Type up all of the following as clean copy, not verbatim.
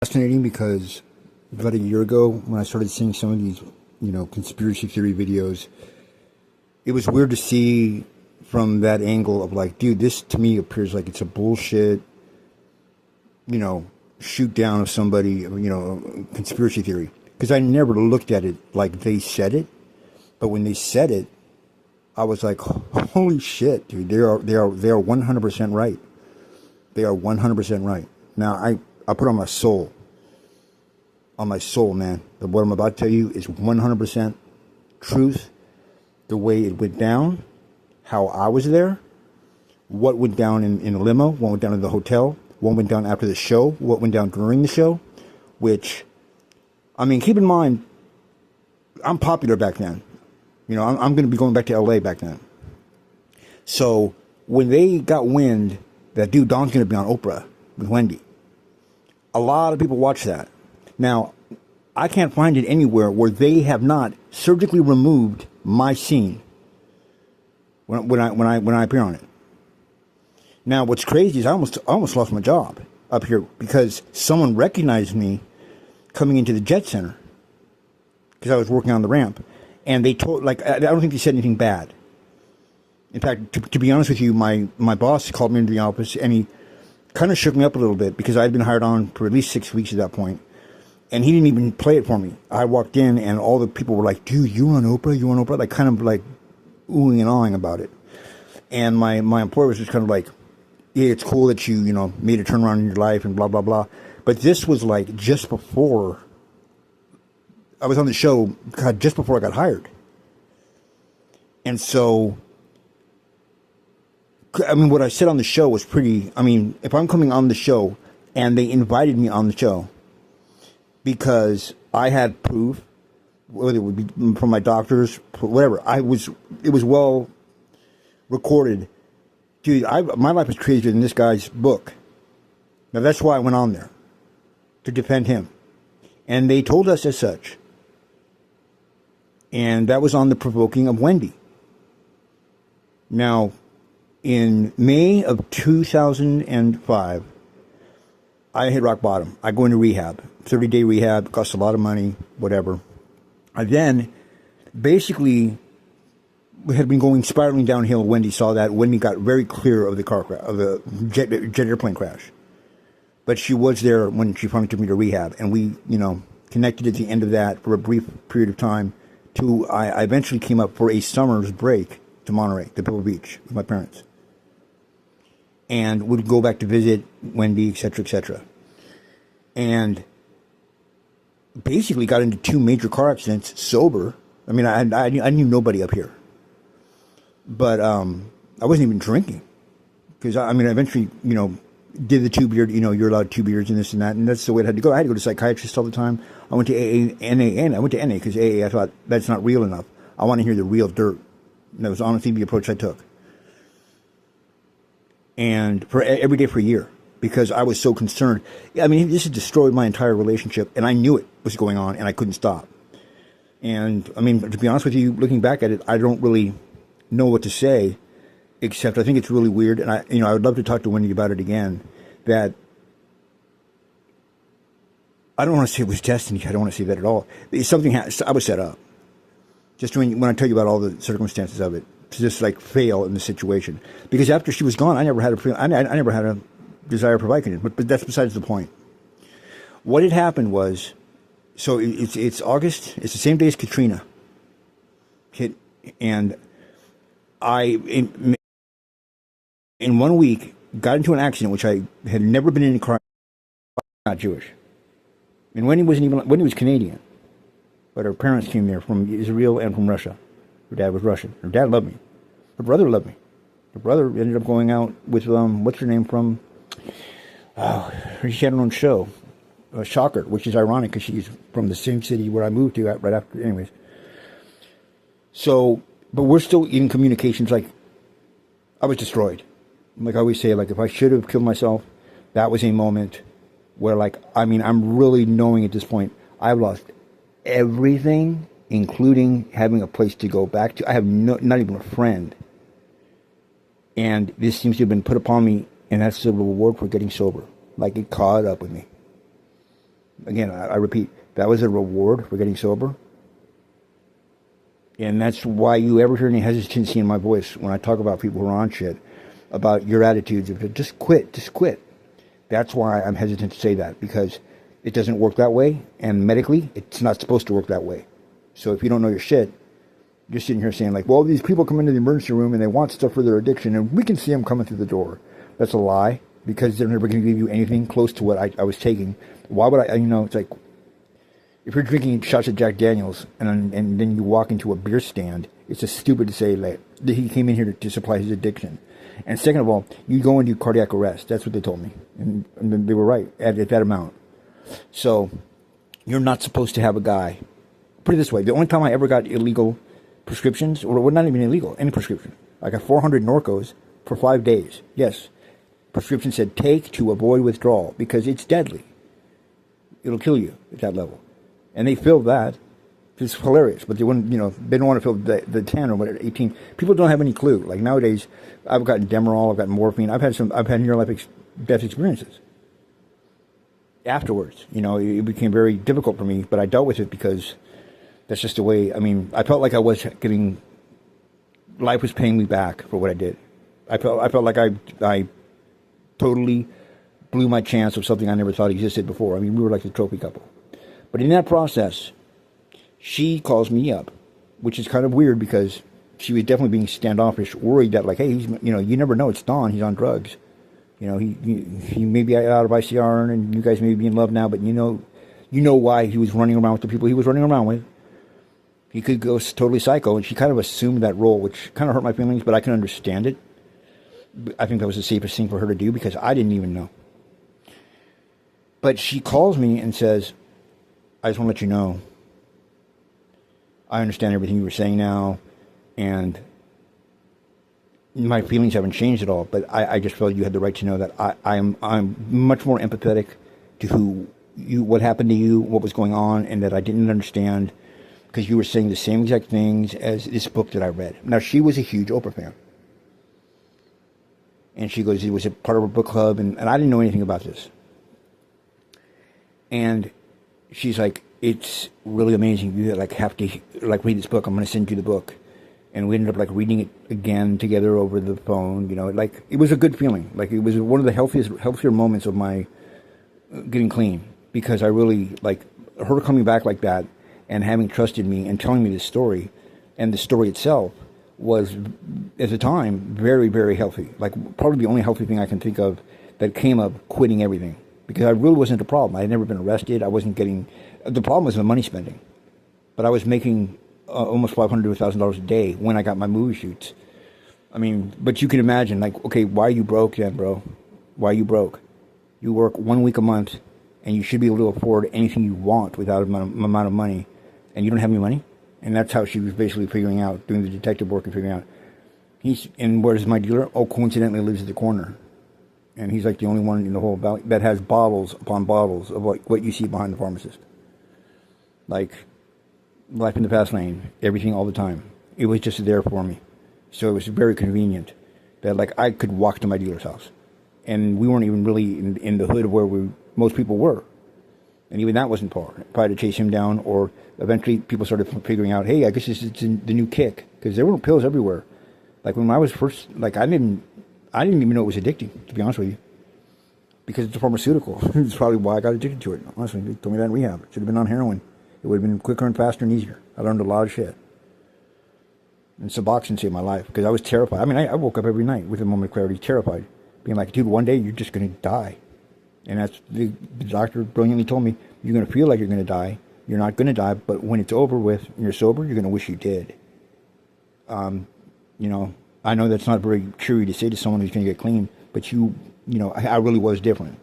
Fascinating because about a year ago when I started seeing some of these, conspiracy theory videos, it was weird to see from that angle of like, dude, this to me appears like it's a bullshit, shoot down of somebody, conspiracy theory. Because I never looked at it like they said it, but when they said it, I was like, holy shit, dude, they are 100% right. They are 100% right. Now I put on my soul. On my soul, man. What I'm about to tell you is 100% truth. The way it went down, how I was there, what went down in the limo, what went down in the hotel, what went down after the show, what went down during the show, which, I mean, keep in mind, I'm popular back then. I'm going to be going back to LA back then. So when they got wind that dude Don's going to be on Oprah with Wendy, a lot of people watch that. Now, I can't find it anywhere where they have not surgically removed my scene when I appear on it. Now, what's crazy is I almost lost my job up here because someone recognized me coming into the Jet Center because I was working on the ramp, and they told, like, I don't think they said anything bad. In fact, to be honest with you, my boss called me into the office and he kind of shook me up a little bit because I'd been hired on for at least 6 weeks at that point. And he didn't even play it for me. I walked in and all the people were like, dude, you on Oprah? You on Oprah? Like, kind of like oohing and awing about it. And my employer was just kind of like, yeah, it's cool that you, made a turnaround in your life and blah, blah, blah. But this was like just before I was on the show, God, just before I got hired. And so, I mean, what I said on the show was pretty, I mean, if I'm coming on the show and they invited me on the show, because I had proof, whether it would be from my doctors, whatever. It was well recorded. Dude, my life was crazier than this guy's book. Now that's why I went on there, to defend him. And they told us as such. And that was on the provoking of Wendy. Now, in May of 2005, I hit rock bottom. I go into rehab. 30-day rehab, costs a lot of money, whatever. I then basically had been going spiraling downhill. Wendy saw that. Wendy got very clear of the car crash, of the jet airplane crash. But she was there when she finally took me to rehab. And we, connected at the end of that for a brief period of time to, I eventually came up for a summer's break to Monterey, to Pebble Beach, with my parents. And would go back to visit Wendy, etc., etc. And basically got into 2 major car accidents sober. I mean, I knew nobody up here. But I wasn't even drinking. Because, I eventually, did the 2 beer, you're allowed 2 beers and this and that. And that's the way it had to go. I had to go to psychiatrists all the time. I went to AA, NA, and I went to NA because AA, I thought, that's not real enough. I want to hear the real dirt. And that was honestly the approach I took. And for every day for a year. Because I was so concerned. I mean, this had destroyed my entire relationship, and I knew it was going on, and I couldn't stop. And, I mean, to be honest with you, looking back at it, I don't really know what to say, except I think it's really weird, and I would love to talk to Wendy about it again, that I don't want to say it was destiny. I don't want to say that at all. It's something I was set up. Just when I tell you about all the circumstances of it, to just, like, fail in the situation. Because after she was gone, I never had a desire for Vicodin, but that's besides the point. What had happened was, so it's August, it's the same day as Katrina hit, and I, in 1 week, got into an accident, which I had never been in a car, not Jewish. And Wendy was Canadian, but her parents came there from Israel and from Russia. Her dad was Russian. Her dad loved me. Her brother loved me. Her brother ended up going out with, what's her name from? Oh, she had her own show, Shocker, which is ironic because she's from the same city where I moved to right after. Anyways, so, but we're still in communications. Like, I was destroyed. Like I always say, like, if I should have killed myself, that was a moment where, like, I mean, I'm really knowing at this point, I've lost everything, including having a place to go back to. I have not even a friend. And this seems to have been put upon me, and that's the reward for getting sober. Like, it caught up with me. Again, I repeat, that was a reward for getting sober. And that's why you ever hear any hesitancy in my voice when I talk about people who are on shit, about your attitudes of just quit, just quit. That's why I'm hesitant to say that, because it doesn't work that way, and medically, it's not supposed to work that way. So if you don't know your shit, you're sitting here saying like, well, these people come into the emergency room and they want stuff for their addiction, and we can see them coming through the door. That's a lie, because they're never going to give you anything close to what I was taking. Why would I, it's like, if you're drinking shots of Jack Daniels and then you walk into a beer stand, it's just stupid to say that he came in here to supply his addiction. And second of all, you go into cardiac arrest. That's what they told me. And they were right at that amount. So you're not supposed to have a guy. Put it this way. The only time I ever got illegal prescriptions, or not even illegal, any prescription. I got 400 Norcos for 5 days. Yes. Prescription said take to avoid withdrawal because it's deadly. It'll kill you at that level. And they filled that. It's hilarious, but they wouldn't, they didn't want to fill the 10 or whatever, 18. People don't have any clue. Like nowadays, I've gotten Demerol, I've gotten morphine. I've had near-life death experiences. Afterwards, it became very difficult for me, but I dealt with it because that's just the way. I felt like I was getting, life was paying me back for what I did. I felt like I totally blew my chance of something I never thought existed before. We were like the trophy couple. But in that process, she calls me up, which is kind of weird because she was definitely being standoffish, worried that like, hey, he's, you never know, it's Don, he's on drugs. He may be out of ICR and you guys may be in love now, but you know why he was running around with the people he was running around with. He could go totally psycho, and she kind of assumed that role, which kind of hurt my feelings, but I can understand it. I think that was the safest thing for her to do because I didn't even know. But she calls me and says, I just want to let you know, I understand everything you were saying now, and my feelings haven't changed at all, but I just felt you had the right to know that I'm much more empathetic to what happened to you, what was going on, and that I didn't understand because you were saying the same exact things as this book that I read. Now, she was a huge Oprah fan. And she goes, it was a part of her book club, and I didn't know anything about this. And she's like, it's really amazing. You have to read this book. I'm going to send you the book. And we ended up reading it again together over the phone. It was a good feeling. It was one of the healthier moments of my getting clean, because I really her coming back like that and having trusted me and telling me this story, and the story itself was at the time very, very healthy. Probably the only healthy thing I can think of that came of quitting everything, because I really wasn't a problem. I had never been arrested. I wasn't getting, the problem was the money spending, but I was making almost $500 to $1,000 a day when I got my movie shoots. But you can imagine, okay, why are you broke then, bro? Why are you broke? You work 1 week a month, and you should be able to afford anything you want without an amount of money, and you don't have any money? And that's how she was basically figuring out, doing the detective work and figuring out. And where's my dealer? Oh, coincidentally lives at the corner. And he's the only one in the whole valley that has bottles upon bottles of what you see behind the pharmacist. Life in the fast lane, everything all the time. It was just there for me. So it was very convenient that I could walk to my dealer's house. And we weren't even really in the hood of where most people were. And even that wasn't far. I had to chase him down, or eventually people started figuring out, hey, I guess this is the new kick. Because there were pills everywhere. When I was first, I didn't even know it was addicting, to be honest with you. Because it's a pharmaceutical. It's probably why I got addicted to it. Honestly, they told me that in rehab. It should have been on heroin. It would have been quicker and faster and easier. I learned a lot of shit. And Suboxone saved my life, because I was terrified. I woke up every night with a moment of clarity, terrified. Being dude, one day you're just going to die. And that's the doctor brilliantly told me, you're going to feel like you're going to die. You're not going to die, but when it's over with and you're sober, you're going to wish you did. I know that's not very cheery to say to someone who's going to get clean, but I really was different.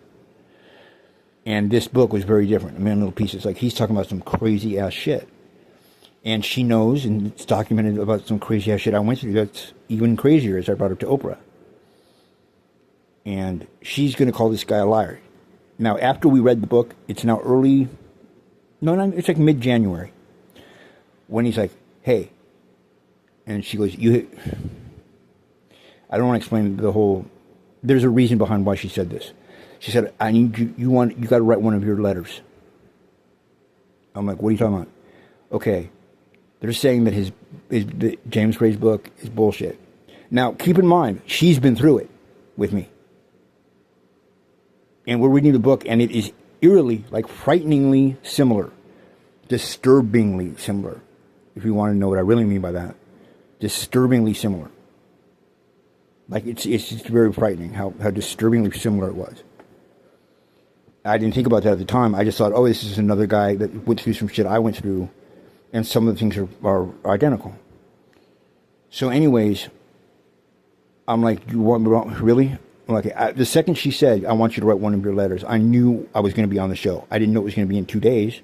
And this book was very different. In little pieces. He's talking about some crazy ass shit. And she knows, and it's documented about some crazy ass shit I went through that's even crazier, as I brought up to Oprah. And she's going to call this guy a liar. Now, after we read the book, it's now it's mid-January, when he's like, hey, and she goes, I don't want to explain the whole, there's a reason behind why she said this. She said, I need you got to write one of your letters. I'm like, what are you talking about? Okay, they're saying that that James Frey's book is bullshit. Now, keep in mind, she's been through it with me. And we're reading the book, and it is eerily, like frighteningly similar. Disturbingly similar. If you want to know what I really mean by that. Disturbingly similar. Like, it's just very frightening how disturbingly similar it was. I didn't think about that at the time. I just thought, oh, this is another guy that went through some shit I went through. And some of the things are identical. So anyways, I'm like, you want me to, really? I'm like, the second she said, I want you to write one of your letters, I knew I was going to be on the show. I didn't know it was going to be in 2 days.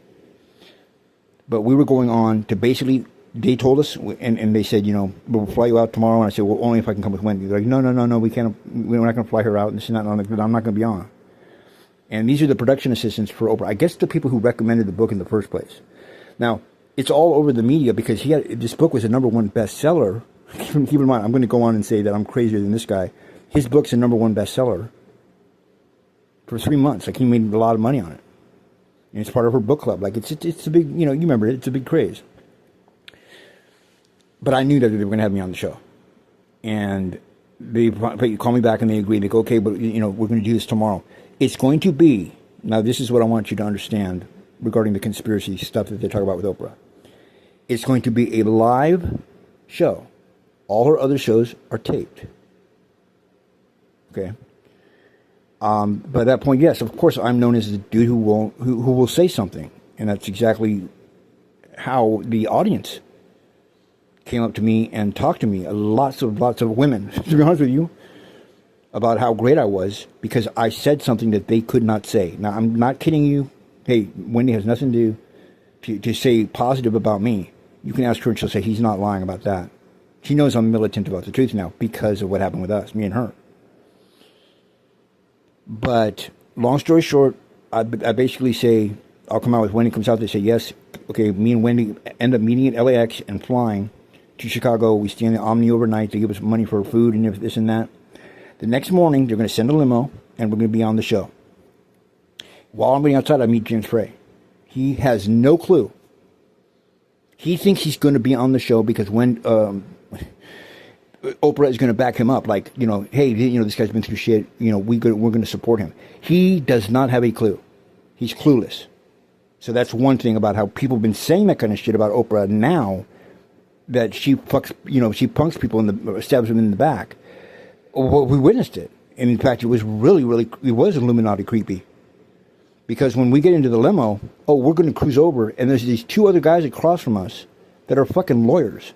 But we were going on to basically, they told us, and they said, we'll fly you out tomorrow. And I said, well, only if I can come with Wendy. They're like, no, we can't, we're not going to fly her out. And this and that. And I'm like, I'm not going to be on. And these are the production assistants for Oprah. I guess the people who recommended the book in the first place. Now, it's all over the media because this book was a #1 bestseller. Keep in mind, I'm going to go on and say that I'm crazier than this guy. His book's a #1 bestseller for 3 months. Like, he made a lot of money on it. And it's part of her book club. Like, it's a big, you remember it. It's a big craze. But I knew that they were going to have me on the show. And they call me back and they agree. They go, okay, but, we're going to do this tomorrow. It's going to be, now this is what I want you to understand regarding the conspiracy stuff that they talk about with Oprah. It's going to be a live show. All her other shows are taped. Okay. But at that point, yes, of course, I'm known as the dude who will say something, and that's exactly how the audience came up to me and talked to me. Lots of women, to be honest with you, about how great I was because I said something that they could not say. Now, I'm not kidding you. Hey, Wendy has nothing to say positive about me. You can ask her and she'll say he's not lying about that. She knows I'm militant about the truth now because of what happened with us, me and her. But long story short, I basically say, I'll come out with Wendy comes out. They say, yes, okay, me and Wendy end up meeting at LAX and flying to Chicago. We stay in the Omni overnight. They give us money for food and this and that. The next morning, they're going to send a limo and we're going to be on the show. While I'm waiting outside, I meet James Frey. He has no clue. He thinks he's going to be on the show because when Oprah is going to back him up, like, hey, this guy's been through shit. We're going to support him. He does not have a clue. He's clueless. So that's one thing about how people have been saying that kind of shit about Oprah now, that she punks people stabs them in the back. Well, we witnessed it. And in fact, it was really, it was Illuminati creepy. Because when we get into the limo, we're going to cruise over, and there's these 2 other guys across from us that are fucking lawyers.